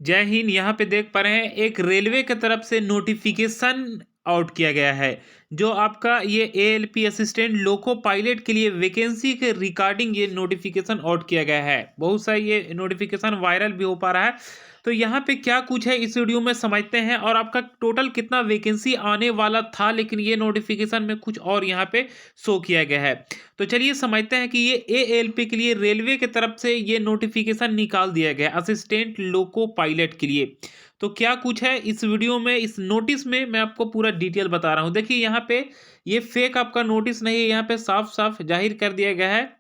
जय हिंद। यहाँ पे देख पा रहे हैं एक रेलवे की तरफ से नोटिफिकेशन आउट किया गया है। जो आपका ये एएलपी असिस्टेंट लोको पायलट के लिए वैकेंसी के रिगार्डिंग ये नोटिफिकेशन आउट किया गया है। बहुत सारा ये नोटिफिकेशन वायरल भी हो पा रहा है। तो यहाँ पे क्या कुछ है इस वीडियो में समझते हैं, और आपका टोटल कितना वैकेंसी आने वाला था, लेकिन ये नोटिफिकेशन में कुछ और यहाँ पे शो किया गया है। तो चलिए समझते हैं कि ये एएलपी के लिए रेलवे की तरफ से ये नोटिफिकेशन निकाल दिया गया असिस्टेंट लोको पायलट के लिए। तो क्या कुछ है इस वीडियो में, इस नोटिस में मैं आपको पूरा डिटेल बता रहा हूं। देखिए यहाँ पे ये फेक आपका नोटिस नहीं है, यहाँ पे साफ साफ जाहिर कर दिया गया है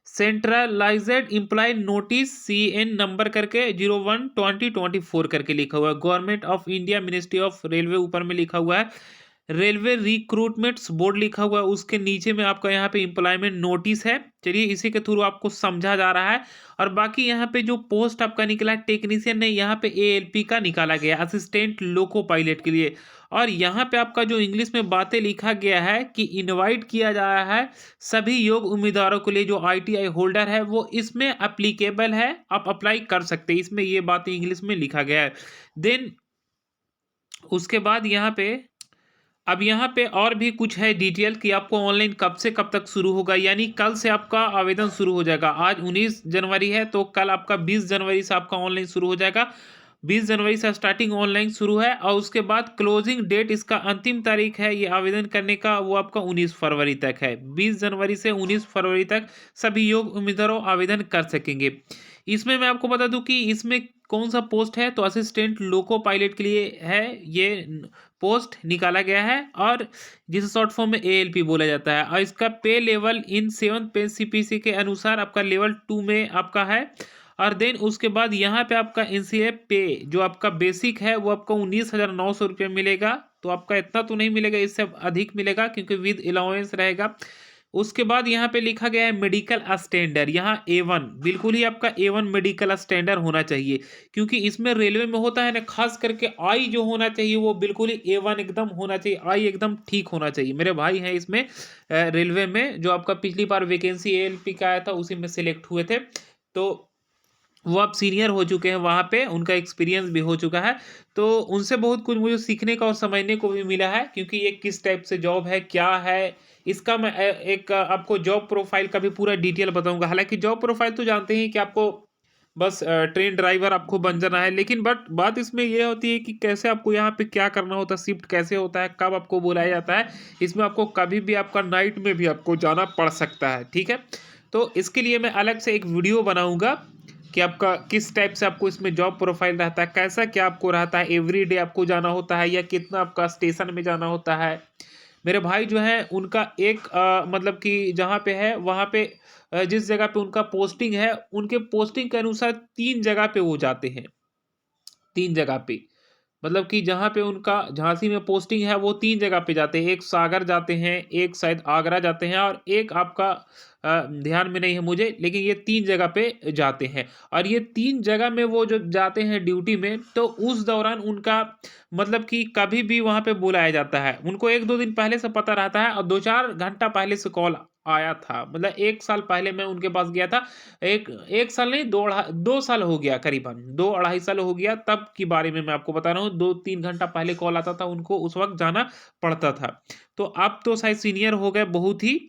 centralised employ notice CN number करके 01/2024 करके लिखा हुआ है। Government of India ministry of railway ऊपर में लिखा हुआ है। रेलवे रिक्रूटमेंट्स बोर्ड लिखा हुआ है, उसके नीचे में आपका यहाँ पे एम्प्लॉयमेंट नोटिस है। चलिए इसी के थ्रू आपको समझा जा रहा है। और बाकी यहाँ पे जो पोस्ट आपका निकला है टेक्नीशियन ने, यहाँ पे एएलपी का निकाला गया असिस्टेंट लोको पायलट के लिए। और यहाँ पे आपका जो इंग्लिश में बातें लिखा गया है कि इनवाइट किया जा रहा है सभी योग्य उम्मीदवारों के लिए जो ITI होल्डर है वो इसमें अप्लीकेबल है, आप अप्लाई कर सकते हैं। इसमें ये बातें इंग्लिश में लिखा गया है। देन उसके बाद यहाँ पे अब यहाँ पे और भी कुछ है डिटेल कि आपको ऑनलाइन कब से कब तक शुरू होगा। यानी कल से आपका आवेदन शुरू हो जाएगा। आज 19 जनवरी है, तो कल आपका 20 जनवरी से आपका ऑनलाइन शुरू हो जाएगा। 20 जनवरी से स्टार्टिंग ऑनलाइन शुरू है, और उसके बाद क्लोजिंग डेट, इसका अंतिम तारीख है ये आवेदन करने का, वो आपका 19 फरवरी तक है। 20 जनवरी से 19 फरवरी तक सभी योग्य उम्मीदवारों आवेदन कर सकेंगे। इसमें मैं आपको बता दूं कि इसमें कौन सा पोस्ट है, तो असिस्टेंट लोको पायलट के लिए है ये पोस्ट निकाला गया है, और जिसे शॉर्ट फॉर्म में एएलपी बोला जाता है। और इसका पे लेवल इन 7th पे CPC के अनुसार आपका लेवल 2 में आपका है। और देन उसके बाद यहाँ पे आपका NCA पे जो आपका बेसिक है वो आपको 19,900 रुपये मिलेगा। तो आपका इतना तो नहीं मिलेगा, इससे अधिक मिलेगा क्योंकि विद अलाउंस रहेगा। उसके बाद यहाँ पे लिखा गया है मेडिकल स्टैंडर्ड, यहाँ A1 बिल्कुल ही आपका A1 मेडिकल स्टैंडर्ड होना चाहिए। क्योंकि इसमें रेलवे में होता है ना, खास करके आई जो होना चाहिए वो बिल्कुल ही A1 एकदम होना चाहिए, आई एकदम ठीक होना चाहिए। मेरे भाई हैं इसमें रेलवे में, जो आपका पिछली बार वैकेंसी एएलपी का आया था उसी में सिलेक्ट हुए थे। तो वो अब सीनियर हो चुके हैं वहाँ पे, उनका एक्सपीरियंस भी हो चुका है। तो उनसे बहुत कुछ मुझे सीखने का और समझने को भी मिला है, क्योंकि ये किस टाइप से जॉब है, क्या है इसका। मैं एक आपको जॉब प्रोफाइल का भी पूरा डिटेल बताऊंगा। हालांकि जॉब प्रोफाइल तो जानते हैं कि आपको बस ट्रेन ड्राइवर आपको बन जाना है, लेकिन बट बात इसमें यह होती है कि कैसे आपको यहाँ पे क्या करना होता है, शिफ्ट कैसे होता है, कब आपको बुलाया जाता है। इसमें आपको कभी भी आपका नाइट में भी आपको जाना पड़ सकता है, ठीक है। तो इसके लिए मैं अलग से एक वीडियो बनाऊंगा कि आपका किस टाइप से आपको इसमें जॉब प्रोफाइल रहता है, कैसा क्या आपको रहता है, एवरी डे आपको जाना होता है या कितना आपका स्टेशन में जाना होता है। मेरे भाई जो है उनका एक मतलब कि जहाँ पे है वहाँ पे जिस जगह पे उनका पोस्टिंग है, उनके पोस्टिंग के अनुसार 3 जगह पे वो जाते हैं। 3 जगह पे मतलब कि जहाँ पे उनका झांसी में पोस्टिंग है वो 3 जगह पे जाते हैं। एक सागर जाते हैं, एक शायद आगरा जाते हैं, और एक आपका ध्यान में नहीं है मुझे, लेकिन ये 3 जगह पे जाते हैं। और ये 3 जगह में वो जो जाते हैं ड्यूटी में, तो उस दौरान उनका मतलब कि कभी भी वहाँ पे बुलाया जाता है। उनको 1-2 दिन पहले से पता रहता है, और 2-4 घंटा पहले से कॉल आया था। मतलब 1 साल पहले मैं उनके पास गया था। एक 1 साल नहीं, 2 साल हो गया, करीबन 2 अढ़ाई साल हो गया, तब के बारे में मैं आपको बता रहा हूँ। 2-3 घंटा पहले कॉल आता था उनको, उस वक़्त जाना पड़ता था। तो अब तो शायद सीनियर हो गए बहुत ही,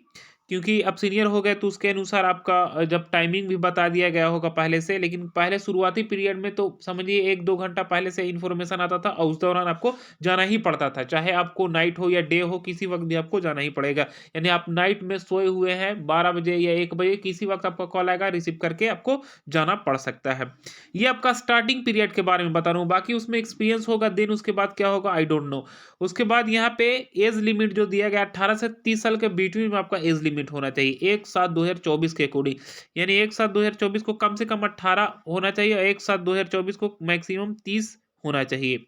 क्योंकि अब सीनियर हो गए तो उसके अनुसार आपका जब टाइमिंग भी बता दिया गया होगा पहले से। लेकिन पहले शुरुआती पीरियड में तो समझिए 1-2 घंटा पहले से इन्फॉर्मेशन आता था, और उस दौरान आपको जाना ही पड़ता था। चाहे आपको नाइट हो या डे हो, किसी वक़्त भी आपको जाना ही पड़ेगा। यानी आप नाइट में सोए हुए हैं 12 बजे या 1 बजे, किसी वक़्त आपका कॉल आएगा, रिसीव करके आपको जाना पड़ सकता है। ये आपका स्टार्टिंग पीरियड के बारे में बता रहा हूँ। बाकी उसमें एक्सपीरियंस होगा, देन उसके बाद क्या होगा आई डोंट नो। उसके बाद यहाँ पे एज लिमिट जो दिया गया 18 से 30 साल के बिटवीन में आपका एज लिमिट होना चाहिए 1/7/2024 के अकॉर्डिंग। यानी 1/7/2024 को कम से कम 18 होना चाहिए, और 1/7/2024 को मैक्सिमम 30 होना चाहिए।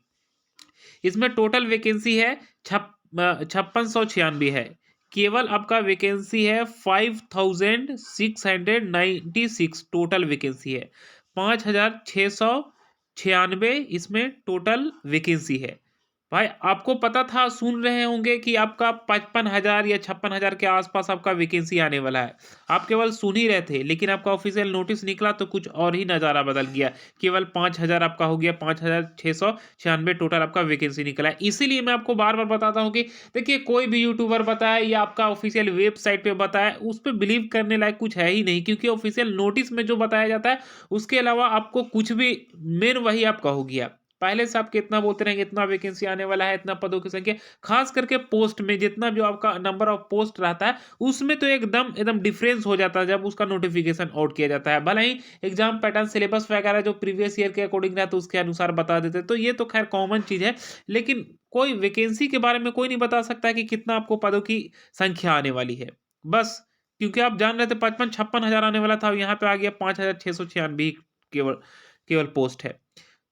इसमें टोटल वैकेंसी है 5696 है। केवल आपका वैकेंसी है 5696 टोटल वैकेंसी है। 5696 इसमें टोटल वैकेंसी है। भाई आपको पता था, सुन रहे होंगे कि आपका 55,000 या 56,000 के आसपास आपका वैकेंसी आने वाला है। आप केवल सुन ही रहे थे, लेकिन आपका ऑफिशियल नोटिस निकला तो कुछ और ही नज़ारा बदल गया। केवल 5,000 आपका हो गया, 5,696 टोटल आपका वैकेंसी निकला है। इसीलिए मैं आपको बार-बार बताता हूँ कि देखिए, कोई भी यूट्यूबर बताए या आपका ऑफिशियल वेबसाइट पे बताए, उस पे बिलीव करने लायक कुछ है ही नहीं, क्योंकि ऑफिशियल नोटिस में जो बताया जाता है, उसके अलावा आपको कुछ भी, मेन वही आपका हो गया। पहले से आपके इतना बोलते रहेंगे, इतना वैकेंसी आने वाला है, इतना पदों की संख्या, खास करके पोस्ट में जितना जो आपका नंबर ऑफ पोस्ट रहता है, उसमें तो एकदम एकदम डिफरेंस हो जाता है जब उसका नोटिफिकेशन आउट किया जाता है। भले ही एग्जाम पैटर्न सिलेबस वगैरह जो प्रीवियस ईयर के अकॉर्डिंग रहता है उसके अनुसार बता देते हैं, तो ये तो खैर कॉमन चीज है। लेकिन कोई वैकेंसी के बारे में कोई नहीं बता सकता है कि कितना आपको पदों की संख्या आने वाली है। बस क्योंकि आप जान रहे थे 55-56 हजार आने वाला था, और यहाँ पे आ गया 5,696 केवल केवल पोस्ट है।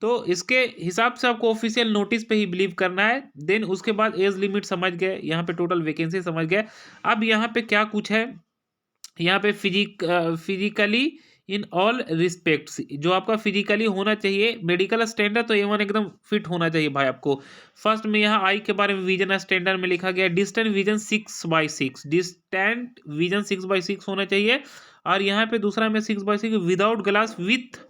तो इसके हिसाब से आपको ऑफिशियल नोटिस पे ही बिलीव करना है। देन उसके बाद एज लिमिट समझ गए, यहाँ पे टोटल वैकेंसी समझ गए। अब यहाँ पे क्या कुछ है, यहाँ पे फिजिकली इन ऑल रिस्पेक्ट्स, जो आपका फिजिकली होना चाहिए, मेडिकल स्टैंडर्ड तो एवन एकदम फिट होना चाहिए भाई आपको। फर्स्ट में यहाँ आई के बारे में विजन स्टैंडर्ड में लिखा गया डिस्टेंट विजन 6/6, डिस्टेंट विजन 6/6 होना चाहिए। और यहाँ पे दूसरा में 6/6 without glass with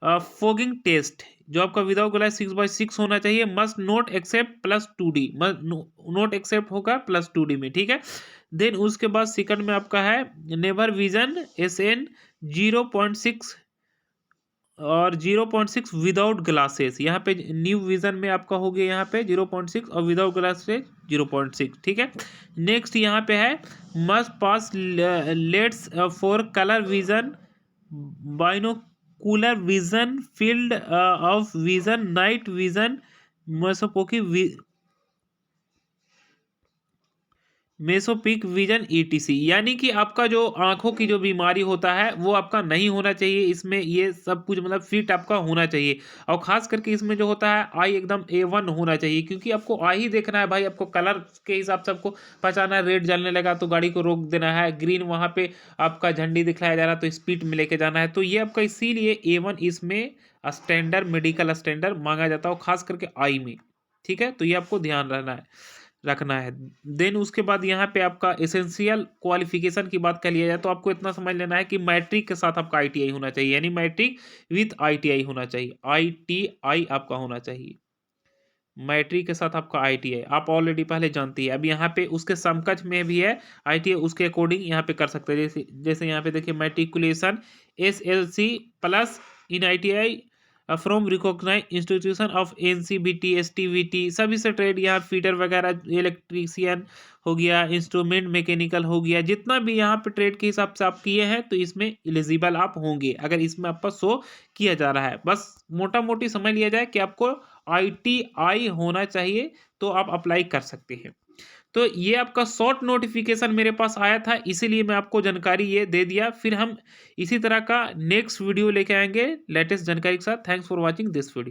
fogging test, जो आपका विदाउट ग्लास 6/6 होना चाहिए। Must not accept +2D, not accept होगा +2D में, ठीक है। देन उसके बाद सेकंड में आपका है नेवर विजन SN 0.6 और 0.6 विदाउट ग्लासेस। यहाँ पे न्यू विजन में आपका हो गया यहाँ पे 0.6 और विदाउट ग्लासेस 0.6, ठीक है। नेक्स्ट यहाँ पे है must pass let's for colour vision, binocular vision, field of vision, night vision, मेसोपोकी मेसोपिक विजन ETC। यानी कि आपका जो आंखों की जो बीमारी होता है वो आपका नहीं होना चाहिए इसमें, ये सब कुछ मतलब फिट आपका होना चाहिए। और खास करके इसमें जो होता है आई एकदम A1 होना चाहिए, क्योंकि आपको आई ही देखना है भाई, आपको कलर के हिसाब से आपको पहचाना है। रेड जलने लगा तो गाड़ी को रोक देना है, ग्रीन वहाँ पे आपका झंडी दिखलाया जा रहा है तो स्पीड में लेके जाना है। तो ये आपका इसीलिए A1 इसमें स्टैंडर्ड, मेडिकल स्टैंडर्ड मांगा जाता है, खास करके आई में, ठीक है। तो ये आपको ध्यान रखना है। देन उसके बाद यहाँ पे आपका एसेंशियल क्वालिफिकेशन की बात कर लिया जाए तो आपको इतना समझ लेना है कि मैट्रिक के साथ आपका ITI होना चाहिए, यानी मैट्रिक विथ ITI होना चाहिए, ITI आपका होना चाहिए। मैट्रिक के साथ आपका ITI आप ऑलरेडी पहले जानती है। अब यहाँ पे उसके समकक्ष में भी है ITI, उसके अकॉर्डिंग यहाँ पे कर सकते हैं। जैसे जैसे यहाँ पे देखिए matriculation SLC plus in ITI from recognised institution of NCVT STVT, सभी से ट्रेड, यहाँ फीटर वगैरह, इलेक्ट्रीशियन हो गया, इंस्ट्रूमेंट मैकेनिकल हो गया, जितना भी यहाँ पे ट्रेड के हिसाब से आप किए हैं तो इसमें एलिजिबल आप होंगे अगर इसमें आपका शो किया जा रहा है। बस मोटा मोटी समझ लिया जाए कि आपको ITI होना चाहिए तो आप अप्लाई कर सकते हैं। तो ये आपका शॉर्ट नोटिफिकेशन मेरे पास आया था, इसीलिए मैं आपको जानकारी ये दे दिया। फिर हम इसी तरह का नेक्स्ट वीडियो लेके आएंगे लेटेस्ट जानकारी के साथ। Thanks for watching this video.